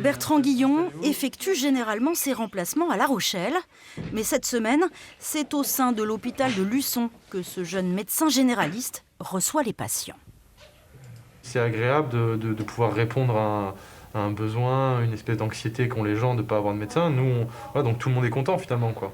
Bertrand Guillon effectue généralement ses remplacements à La Rochelle. Mais cette semaine, c'est au sein de l'hôpital de Luçon que ce jeune médecin généraliste reçoit les patients. C'est agréable de pouvoir répondre à un besoin, une espèce d'anxiété qu'ont les gens de ne pas avoir de médecin. Nous, voilà, donc tout le monde est content finalement, quoi.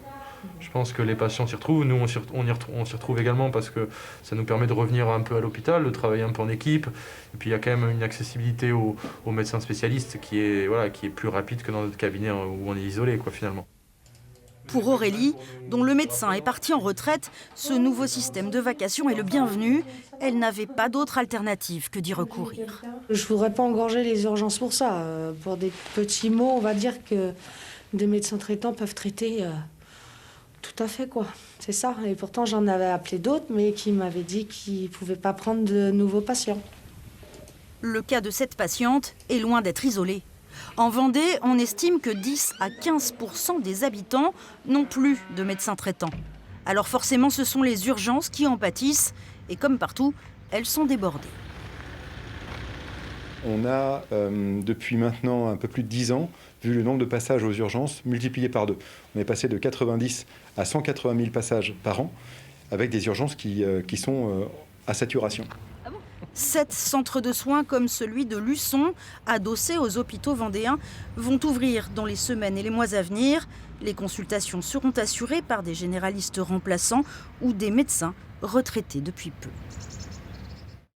Je pense que les patients s'y retrouvent, nous on s'y retrouve également parce que ça nous permet de revenir un peu à l'hôpital, de travailler un peu en équipe. Et puis il y a quand même une accessibilité aux médecins spécialistes qui est plus rapide que dans notre cabinet où on est isolé, quoi, finalement. Pour Aurélie, dont le médecin est parti en retraite, ce nouveau système de vacation est le bienvenu. Elle n'avait pas d'autre alternative que d'y recourir. Je ne voudrais pas engorger les urgences pour ça. Pour des petits mots, on va dire que des médecins traitants peuvent traiter tout à fait, quoi. C'est ça. Et pourtant, j'en avais appelé d'autres, mais qui m'avaient dit qu'ils ne pouvaient pas prendre de nouveaux patients. Le cas de cette patiente est loin d'être isolé. En Vendée, on estime que 10 à 15% des habitants n'ont plus de médecin traitant. Alors forcément, ce sont les urgences qui en pâtissent. Et comme partout, elles sont débordées. On a, depuis maintenant un peu plus de 10 ans, vu le nombre de passages aux urgences multiplié par 2. On est passé de 90 à 180 000 passages par an, avec des urgences qui sont à saturation. 7 centres de soins comme celui de Luçon, adossés aux hôpitaux vendéens, vont ouvrir dans les semaines et les mois à venir. Les consultations seront assurées par des généralistes remplaçants ou des médecins retraités depuis peu.